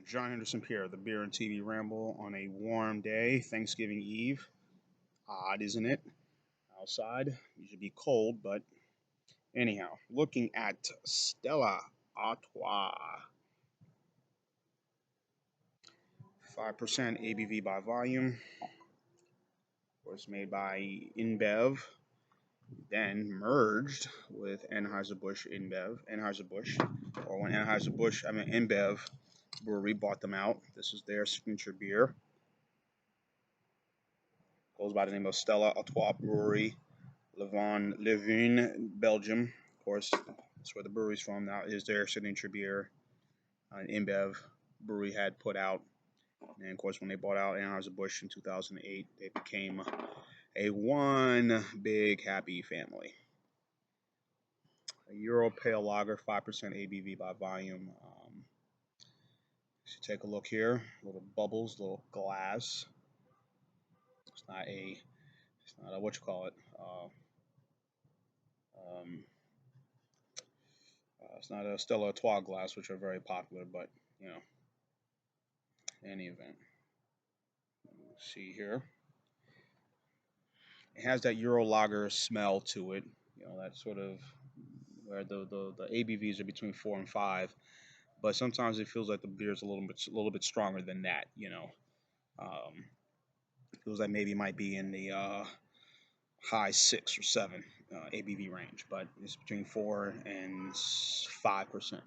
John Henderson Pierre, the Beer and TV Ramble on a warm day, Thanksgiving Eve. Odd, isn't it? Outside, usually be cold, but anyhow, looking at Stella Artois, 5% ABV by volume, was made by InBev, then merged with Anheuser-Busch InBev, Anheuser-Busch, or when Anheuser-Busch, InBev Brewery bought them out. This is their signature beer. Goes by the name of Stella Artois Brewery, Leuven, Belgium. Of course, that's where the brewery's from. Now is their signature beer. InBev brewery had put out, and of course, when they bought out Anheuser-Busch in 2008, they became a one big happy family. A Euro Pale Lager, 5% ABV by volume. You take a look here. Little bubbles, little glass. It's not a what you call it. Um, it's not a Stella Artois glass, which are very popular, but you know, in any event. Let's see here. It has that Euro lager smell to it. You know, that sort of where the ABVs are between 4 and 5, but sometimes it feels like the beer is a little bit stronger than that. Feels like maybe it might be in the high 6 or 7 ABV range, but it's between 4 and 5%,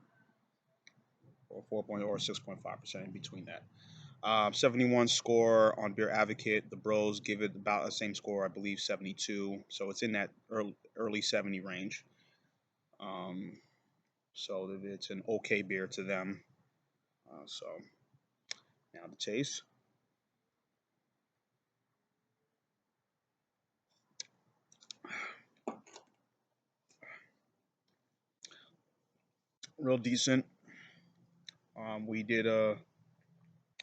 or 6.5% in between that. 71 score on Beer Advocate. The Bros give it about the same score, I believe, 72. So it's in that early 70 range. So it's an okay beer to them. So now the taste. Real decent. We did a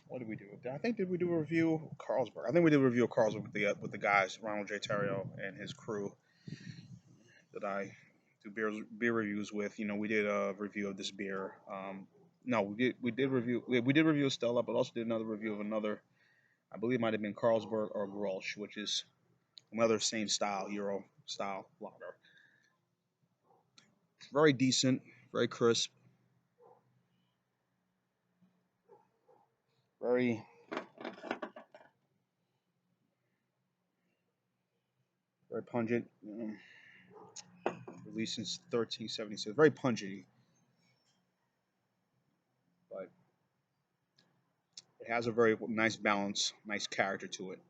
what did we do? I think did we do a review of Carlsberg? I think we did a review of Carlsberg with the guys, Ronald J. Terrio and his crew that I do beer reviews with. We did a review of this beer. No, we did review Stella, but also did another review of another. I believe it might have been Carlsberg or Grolsch, which is another same style Euro style lager. Very decent, very crisp, very very pungent. Released since 1376, very pungent, but it has a very nice balance, nice character to it.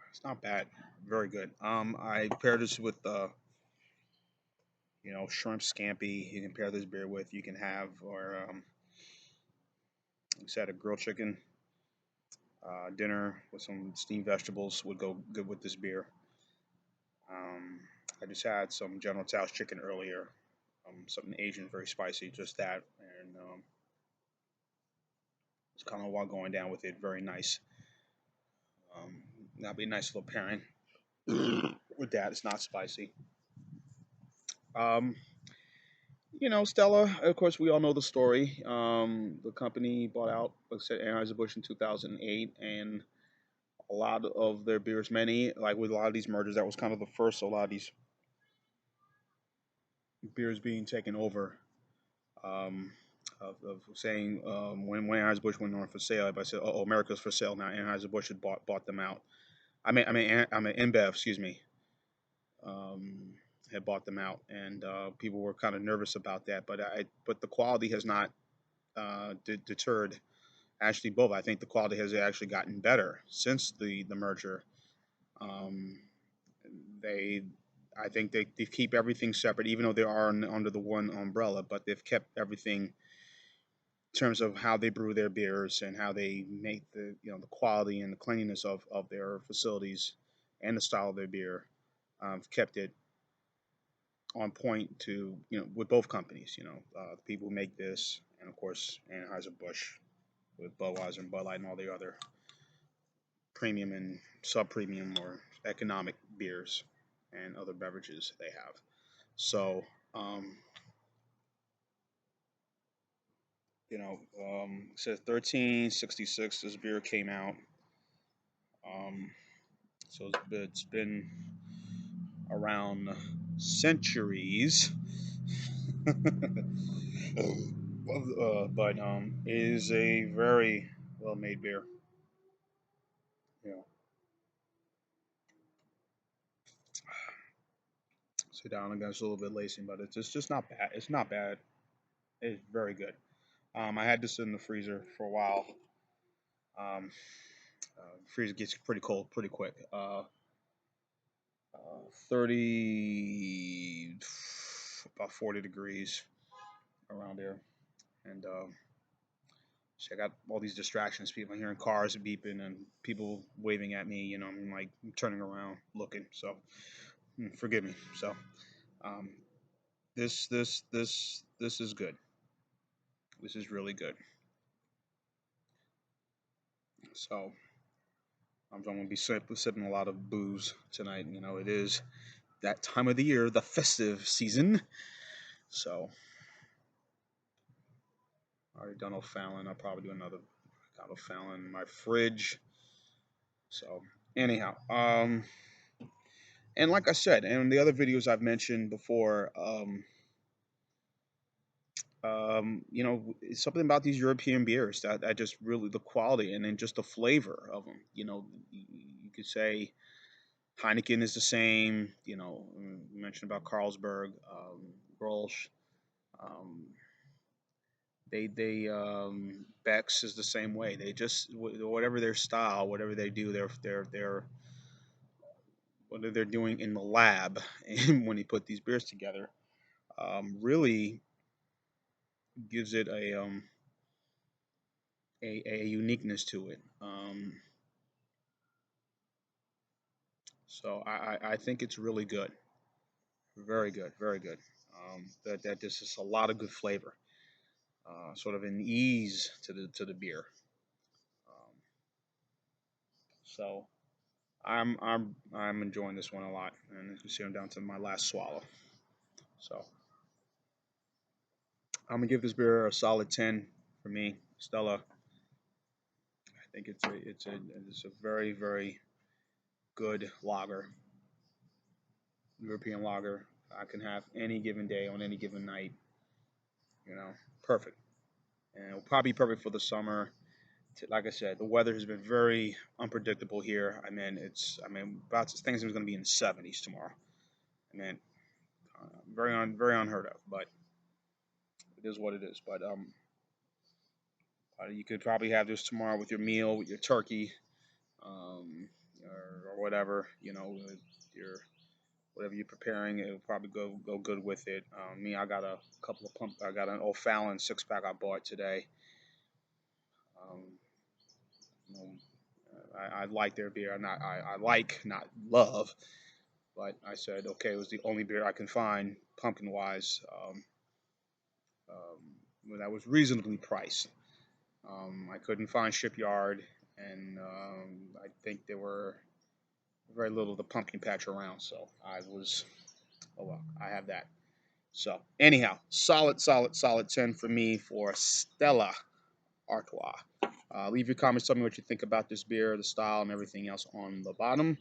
It's not bad, very good. I paired this with shrimp scampi. You can pair this beer with. You can have, or like I said, a grilled chicken dinner with some steamed vegetables would go good with this beer. Um, I just had some General Tso's chicken earlier, something Asian, very spicy, just that, and it's kind of while going down with it, very nice. That'll be a nice little pairing with that. It's not spicy. Um, Stella, of course, we all know the story. The company bought out, like I said, Anheuser-Busch in 2008, and a lot of their beers, many, like with a lot of these mergers, that was kind of the first, so a lot of these beers being taken over. Um, of saying when Anheuser-Busch went on for sale, everybody said, "Oh, America's for sale now." Anheuser-Busch had bought them out. InBev, excuse me, um, had bought them out, and people were kind of nervous about that. But the quality has not deterred. Actually, both. I think the quality has actually gotten better since the merger. Um, they, I think they keep everything separate, even though they are under the one umbrella. But they've kept everything in terms of how they brew their beers and how they make the quality and the cleanliness of their facilities and the style of their beer. Kept it on point to with both companies. The people who make this, and of course Anheuser Busch with Budweiser and Bud Light and all the other premium and sub premium or economic beers. and other beverages they have. So, um, it says 1366. This beer came out. Um, so it's been around centuries. But it is a very well made beer. You know, sit down and it's a little bit lacing, but it's just not bad. It's not bad. It's very good. I had this in the freezer for a while. Um, Freezer gets pretty cold pretty quick. 30, about 40 degrees around there. And so I got all these distractions. People hearing cars beeping and people waving at me. I'm like turning around, looking. So forgive me. So um, this is good. This is really good. So I'm going to be sipping a lot of booze tonight. It is that time of the year, the festive season. So I already done O'Fallon. I'll probably do another. Got O'Fallon in my fridge. So anyhow, and like I said, and the other videos I've mentioned before, something about these European beers that just really the quality and then just the flavor of them. You could say Heineken is the same. You mentioned about Carlsberg, Grolsch. Um, Beck's is the same way. They just whatever their style, whatever they do, they're what they're doing in the lab, and when they put these beers together, really gives it a uniqueness to it. So I think it's really good, very good, very good. That this is a lot of good flavor, sort of an ease to the beer. Um, so I'm enjoying this one a lot, and you can see I'm down to my last swallow. So I'm gonna give this beer a solid 10 for me, Stella. I think it's a very very good lager, European lager. I can have any given day on any given night. Perfect, and it'll probably be perfect for the summer. Like I said, the weather has been very unpredictable here. About things are going to be in the 70s tomorrow. I mean, very unheard of, but it is what it is. But you could probably have this tomorrow with your meal, with your turkey, um, or whatever. With your whatever you're preparing, it'll probably go good with it. Me, I got a couple of pump. I got an O'Fallon 6 pack I bought today. Um, you know, I like their beer. I like, not love, but I said okay. It was the only beer I can find pumpkin wise, that was reasonably priced. I couldn't find Shipyard, and I think there were very little of the pumpkin patch around. So I was, oh well, I have that. So anyhow, solid 10 for me for Stella Artois. Leave your comments. Tell me what you think about this beer, the style, and everything else on the bottom.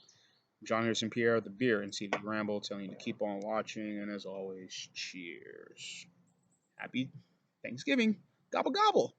John Harrison Pierre, the beer and TV Ramble, telling you to keep on watching. And as always, cheers. Happy Thanksgiving. Gobble, gobble.